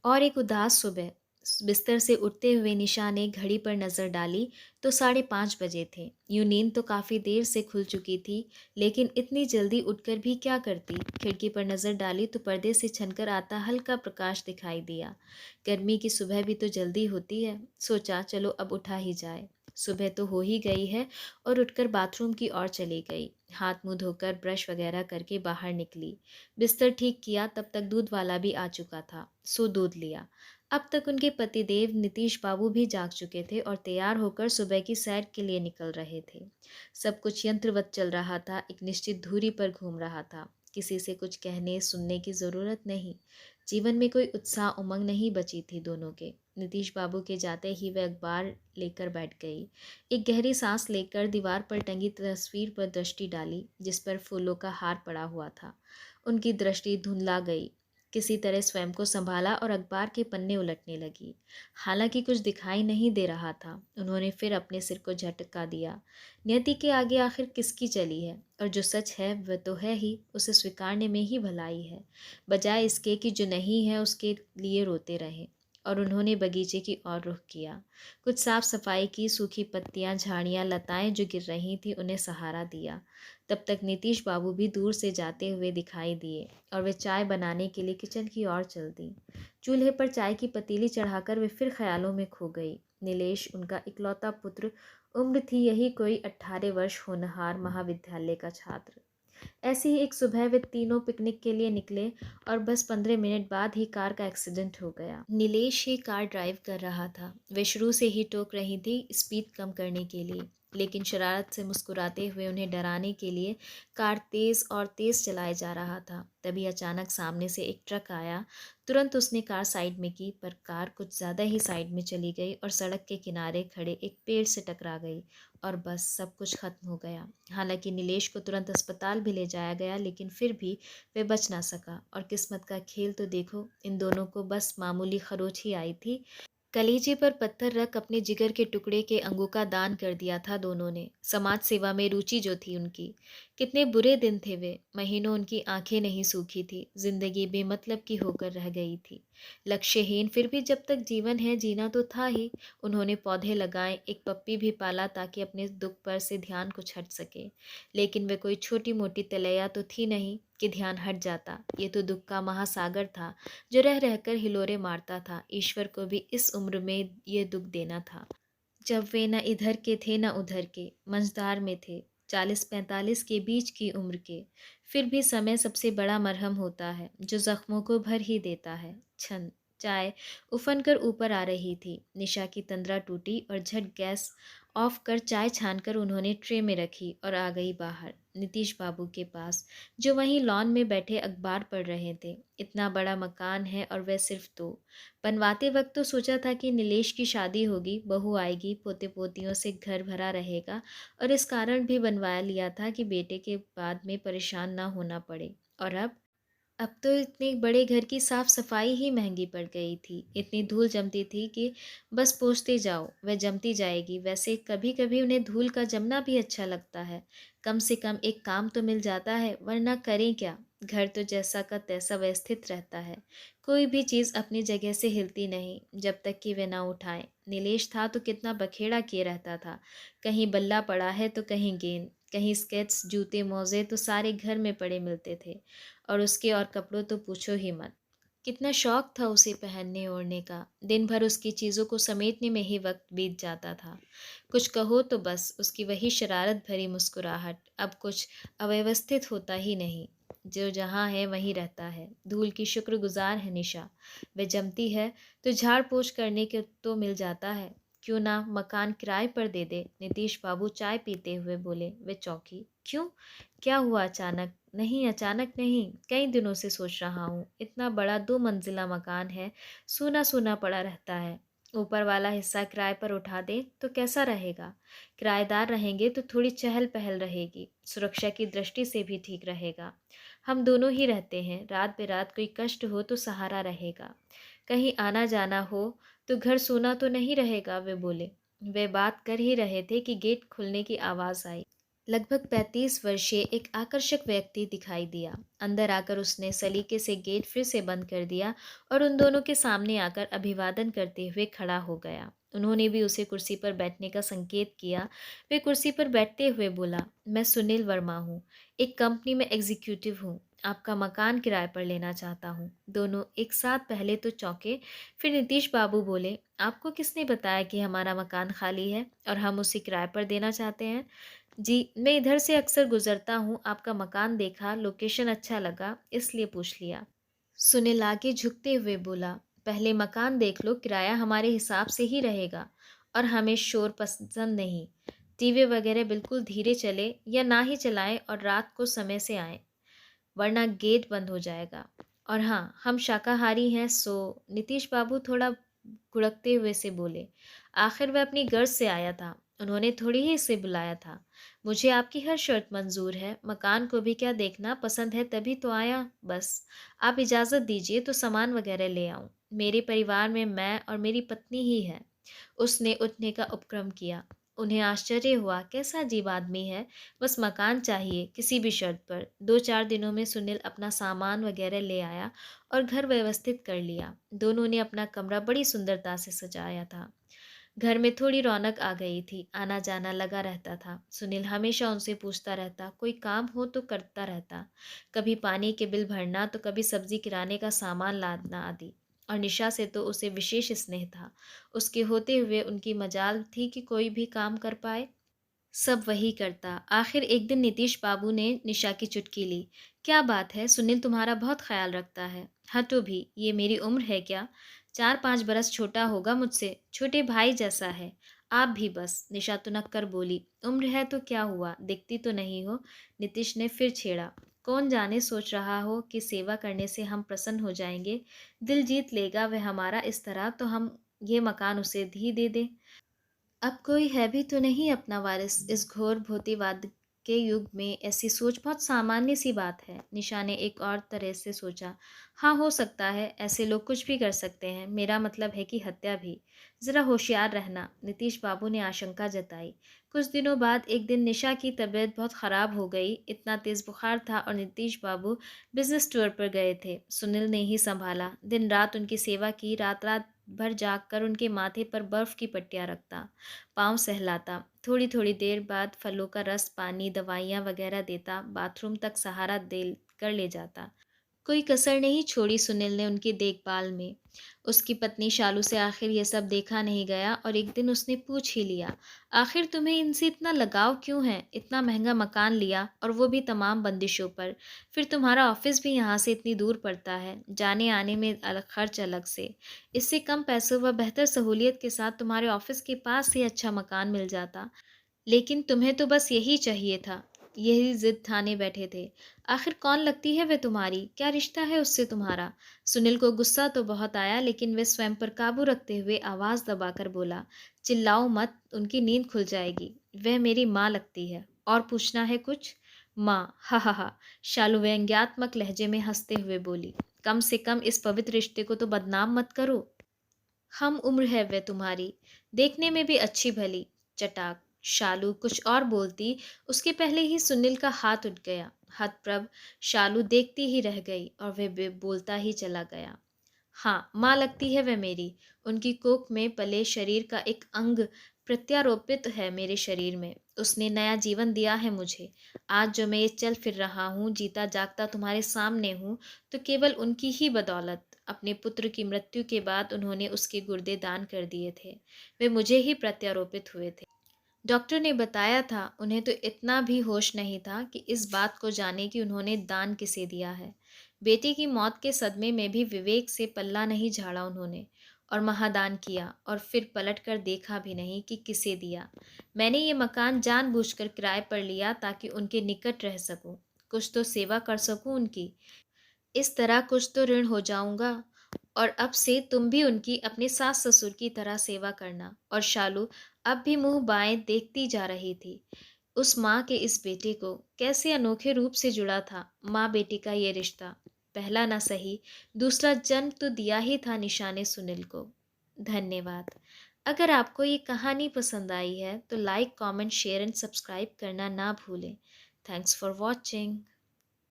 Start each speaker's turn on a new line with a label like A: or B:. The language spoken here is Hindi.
A: और एक उदास सुबह। बिस्तर से उठते हुए निशा ने घड़ी पर नज़र डाली तो 5:30 बजे थे। यूं नींद तो काफ़ी देर से खुल चुकी थी, लेकिन इतनी जल्दी उठकर भी क्या करती। खिड़की पर नज़र डाली तो पर्दे से छनकर आता हल्का प्रकाश दिखाई दिया। गर्मी की सुबह भी तो जल्दी होती है, सोचा चलो अब उठा ही जाए। सुबह तो हो ही गई है और उठकर बाथरूम की ओर चली गई। हाथ मुंह धोकर ब्रश वगैरह करके बाहर निकली। बिस्तर ठीक किया तब तक दूध वाला भी आ चुका था, सो दूध लिया। अब तक उनके पतिदेव नीतीश बाबू भी जाग चुके थे और तैयार होकर सुबह की सैर के लिए निकल रहे थे। सब कुछ यंत्रवत चल रहा था, एक निश्चित धुरी पर घूम रहा था। किसी से कुछ कहने सुनने की ज़रूरत नहीं। जीवन में कोई उत्साह उमंग नहीं बची थी दोनों के। नीतीश बाबू के जाते ही वह अखबार लेकर बैठ गई। एक गहरी सांस लेकर दीवार पर टंगी तस्वीर पर दृष्टि डाली, जिस पर फूलों का हार पड़ा हुआ था। उनकी दृष्टि धुंधला गई। किसी तरह स्वयं को संभाला और अखबार के पन्ने उलटने लगी। हालांकि कुछ दिखाई नहीं दे रहा था। उन्होंने फिर अपने सिर को झटका दिया। नियति के आगे आखिर किसकी चली है, और जो सच है वह तो है ही, उसे स्वीकारने में ही भलाई है, बजाय इसके कि जो नहीं है उसके लिए रोते रहें। और उन्होंने बगीचे की ओर रुख किया। कुछ साफ सफाई की, सूखी पत्तियां, झाड़ियां, लताएं जो गिर रही थी उन्हें सहारा दिया। तब तक नीतीश बाबू भी दूर से जाते हुए दिखाई दिए और वे चाय बनाने के लिए किचन की ओर चल दी। चूल्हे पर चाय की पतीली चढ़ाकर वे फिर ख्यालों में खो गई। नीलेश उनका इकलौता पुत्र, उम्र थी यही कोई 18 वर्ष, होनहार महाविद्यालय का छात्र। ऐसी ही एक सुबह वे तीनों पिकनिक के लिए निकले और बस 15 मिनट बाद ही कार का एक्सीडेंट हो गया। नीलेश ही कार ड्राइव कर रहा था। वे शुरू से ही टोक रही थी स्पीड कम करने के लिए, लेकिन शरारत से मुस्कुराते हुए उन्हें डराने के लिए कार तेज और तेज चलाए जा रहा था। तभी अचानक सामने से एक ट्रक आया। तुरंत उसने कार साइड में की, पर कार कुछ ज़्यादा ही साइड में चली गई और सड़क के किनारे खड़े एक पेड़ से टकरा गई, और बस सब कुछ खत्म हो गया। हालांकि नीलेश को तुरंत अस्पताल भी ले जाया गया, लेकिन फिर भी वे बच ना सका। और किस्मत का खेल तो देखो, इन दोनों को बस मामूली खरोच ही आई थी। कलीजे पर पत्थर रख अपने जिगर के टुकड़े के अंगों का दान कर दिया था दोनों ने। समाज सेवा में रुचि जो थी उनकी। कितने बुरे दिन थे वे। महीनों उनकी आंखें नहीं सूखी थी। जिंदगी बेमतलब की होकर रह गई थी। लक्ष्यहीन, फिर भी जब तक जीवन है जीना तो था ही। उन्होंने पौधे लगाए, एक पप्पी भी पाला ताकि अपने दुख पर से ध्यान कुछ हट सके। लेकिन वे कोई छोटी मोटी तलैया तो थी नहीं कि ध्यान हट जाता। ये तो दुख का महासागर था, जो रह रहकर हिलोरे मारता था। ईश्वर को भी इस उम्र में ये दुख देना था, जब वे न इधर के थे न उधर के, मंझधार में थे, 40-45 के बीच की उम्र के। फिर भी समय सबसे बड़ा मरहम होता है, जो जख्मों को भर ही देता है। छन चाय उफन कर ऊपर आ रही थी। निशा की तंद्रा टूटी और झट गैस ऑफ कर चाय छानकर उन्होंने ट्रे में रखी और आ गई बाहर, नीतीश बाबू के पास, जो वहीं लॉन में बैठे अखबार पढ़ रहे थे। इतना बड़ा मकान है और वह सिर्फ दो। बनवाते वक्त तो सोचा था कि नीलेश की शादी होगी, बहू आएगी, पोते पोतियों से घर भरा रहेगा, और इस कारण भी बनवा लिया था कि बेटे के बाद में परेशान ना होना पड़े। और अब तो इतने बड़े घर की साफ सफाई ही महंगी पड़ गई थी। इतनी धूल जमती थी कि बस पोंछते जाओ, वह जमती जाएगी। वैसे कभी कभी उन्हें धूल का जमना भी अच्छा लगता है। कम से कम एक काम तो मिल जाता है, वरना करें क्या। घर तो जैसा का तैसा व्यवस्थित रहता है। कोई भी चीज़ अपनी जगह से हिलती नहीं जब तक कि वे ना उठाएं। नीलेश था तो कितना बखेड़ा किए रहता था। कहीं बल्ला पड़ा है तो कहीं गेंद, कहीं स्केट्स, जूते, मोजे तो सारे घर में पड़े मिलते थे। और उसके और कपड़ों तो पूछो ही मत। कितना शौक था उसे पहनने ओढ़ने का। दिन भर उसकी चीज़ों को समेटने में ही वक्त बीत जाता था। कुछ कहो तो बस उसकी वही शरारत भरी मुस्कुराहट। अब कुछ अव्यवस्थित होता ही नहीं, जो जहाँ है वहीं रहता है। धूल की शुक्रगुजार है निशा। वह जमती है तो झाड़ पोछ करने के तो मिल जाता है। क्यों ना मकान किराए पर दे दे। नीतीश बाबू चाय पीते हुए बोले। वे चौंकी। क्यों, क्या हुआ अचानक? नहीं, अचानक नहीं, कई दिनों से सोच रहा हूँ। इतना बड़ा 2 मंजिला मकान है, सूना सूना पड़ा रहता है। ऊपर वाला हिस्सा किराए पर उठा दे तो कैसा रहेगा। किराएदार रहेंगे तो थोड़ी चहल पहल रहेगी, सुरक्षा की दृष्टि से भी ठीक रहेगा। हम दोनों ही रहते हैं, रात बेरात कोई कष्ट हो तो सहारा रहेगा। कहीं आना जाना हो तो घर सूना तो नहीं रहेगा। वे बोले। वे बात कर ही रहे थे कि गेट खुलने की आवाज़ आई। लगभग 35 वर्षीय एक आकर्षक व्यक्ति दिखाई दिया। अंदर आकर उसने सलीके से गेट फिर से बंद कर दिया और उन दोनों के सामने आकर अभिवादन करते हुए खड़ा हो गया। उन्होंने भी उसे कुर्सी पर बैठने का संकेत किया। वे कुर्सी पर बैठते हुए बोला, मैं सुनील वर्मा हूँ, एक कंपनी में एग्जीक्यूटिव हूँ, आपका मकान किराए पर लेना चाहता हूँ। दोनों एक साथ पहले तो चौंके, फिर नीतीश बाबू बोले, आपको किसने बताया कि हमारा मकान खाली है और हम उसे किराए पर देना चाहते हैं? जी, मैं इधर से अक्सर गुज़रता हूँ, आपका मकान देखा, लोकेशन अच्छा लगा, इसलिए पूछ लिया। सुनील आगे झुकते हुए बोला, पहले मकान देख लो, किराया हमारे हिसाब से ही रहेगा और हमें शोर पसंद नहीं। टीवी वगैरह बिल्कुल धीरे चले या ना ही चलाएं और रात को समय से आएं, वरना गेट बंद हो जाएगा। और हाँ, हम शाकाहारी हैं, सो नीतीश बाबू थोड़ा गुड़कते हुए से बोले, आखिर वह अपनी गर्ज से आया था, उन्होंने थोड़ी ही इसे बुलाया था। मुझे आपकी हर शर्त मंजूर है, मकान को भी क्या देखना पसंद है तभी तो आया, बस आप इजाज़त दीजिए तो सामान वगैरह ले आऊं। मेरे परिवार में मैं और मेरी पत्नी ही है। उसने उठने का उपक्रम किया। उन्हें आश्चर्य हुआ, कैसा अजीब आदमी है, बस मकान चाहिए किसी भी शर्त पर। 2-4 दिनों में सुनील अपना सामान वगैरह ले आया और घर व्यवस्थित कर लिया। दोनों ने अपना कमरा बड़ी सुंदरता से सजाया था। घर में थोड़ी रौनक आ गई थी, आना जाना लगा रहता था। सुनील हमेशा उनसे पूछता रहता, कोई काम हो तो करता रहता, कभी पानी के बिल भरना तो कभी सब्जी किराने का सामान लादना आदि। और निशा से तो उसे विशेष स्नेह था। उसके होते हुए उनकी मजाल थी कि कोई भी काम कर पाए, सब वही करता। आखिर एक दिन नीतीश बाबू ने निशा की चुटकी ली। क्या बात है, सुनील तुम्हारा बहुत ख्याल रखता है। हटो भी, ये मेरी उम्र है क्या? 4-5 बरस छोटा होगा मुझसे, छोटे भाई जैसा है। आप भी बस, निशा तुनक कर बोली। उम्र है तो क्या हुआ, दिखती तो नहीं हो। नीतीश ने फिर छेड़ा, कौन जाने सोच रहा हो कि सेवा करने से हम प्रसन्न हो जाएंगे, दिल जीत लेगा वह हमारा इस तरह, तो हम ये मकान उसे ही दे दें। अब कोई है भी तो नहीं अपना वारिस, इस घोर भौतिकवाद के युग में ऐसी सोच बहुत सामान्य सी बात है। निशा ने एक और तरह से सोचा, हाँ हो सकता है, ऐसे लोग कुछ भी कर सकते हैं, मेरा मतलब है कि हत्या भी। ज़रा होशियार रहना, नीतीश बाबू ने आशंका जताई। कुछ दिनों बाद एक दिन निशा की तबीयत बहुत ख़राब हो गई, इतना तेज़ बुखार था और नीतीश बाबू बिजनेस टूर पर गए थे। सुनील ने ही संभाला, दिन रात उनकी सेवा की, रात रात भर जागकर उनके माथे पर बर्फ़ की पट्टियाँ रखता, पाँव सहलाता, थोड़ी-थोड़ी देर बाद फलों का रस, पानी, दवाइयाँ वगैरह देता, बाथरूम तक सहारा दे कर ले जाता। कोई कसर नहीं छोड़ी सुनील ने उनकी देखभाल में। उसकी पत्नी शालू से आखिर ये सब देखा नहीं गया और एक दिन उसने पूछ ही लिया, आखिर तुम्हें इनसे इतना लगाव क्यों है? इतना महंगा मकान लिया और वो भी तमाम बंदिशों पर। फिर तुम्हारा ऑफिस भी यहाँ से इतनी दूर पड़ता है, जाने आने में अलग खर्च अलग से। इससे कम पैसों व बेहतर सहूलियत के साथ तुम्हारे ऑफिस के पास ही अच्छा मकान मिल जाता। लेकिन तुम्हें तो बस यही चाहिए था, यही ज़िद ठाने बैठे थे। आखिर कौन लगती है वह तुम्हारी? क्या रिश्ता है उससे तुम्हारा? सुनील को गुस्सा तो बहुत आया, लेकिन वह स्वयं पर काबू रखते हुए आवाज़ दबाकर बोला, चिल्लाओ मत, उनकी नींद खुल जाएगी। वह मेरी माँ लगती है। और पूछना है कुछ? माँ, हा हा हा। शालू व्यंग्यात्मक लहजे में हंसते हुए बोली, कम से कम इस पवित्र रिश्ते को तो बदनाम मत करो। हम उम्र है वह तुम्हारी, देखने में भी अच्छी भली। चटाक। शालू कुछ और बोलती, उसके पहले ही सुनील का हाथ उठ गया। हतप्रभ शालू देखती ही रह गई और वह बोलता ही चला गया, हाँ माँ लगती है वह मेरी, उनकी कोख में पले शरीर का एक अंग प्रत्यारोपित है मेरे शरीर में। उसने नया जीवन दिया है मुझे। आज जो मैं ये चल फिर रहा हूँ, जीता जागता तुम्हारे सामने हूँ, तो केवल उनकी ही बदौलत। अपने पुत्र की मृत्यु के बाद उन्होंने उसके गुर्दे दान कर दिए थे, वे मुझे ही प्रत्यारोपित हुए थे। डॉक्टर ने बताया था, उन्हें तो इतना भी होश नहीं था कि इस बात को जाने कि उन्होंने दान किसे दिया है। बेटे की मौत के सदमे में भी विवेक से पल्ला नहीं झाड़ा उन्होंने और महादान किया, और फिर पलट कर देखा भी नहीं कि किसे दिया। मैंने ये मकान जानबूझकर किराए पर लिया ताकि उनके निकट रह सकूं, कुछ तो सेवा कर सकूं उनकी। इस तरह कुछ तो ऋण हो जाऊंगा। और अब से तुम भी उनकी अपने सास ससुर की तरह सेवा करना। और शालू अब भी मुंह बाएं देखती जा रही थी। उस माँ के इस बेटे को कैसे अनोखे रूप से जुड़ा था माँ बेटी का ये रिश्ता। पहला ना सही, दूसरा जन्म तो दिया ही था निशाने सुनील को। धन्यवाद। अगर आपको ये कहानी पसंद आई है तो like, comment, share and subscribe करना ना भूलें। Thanks for watching.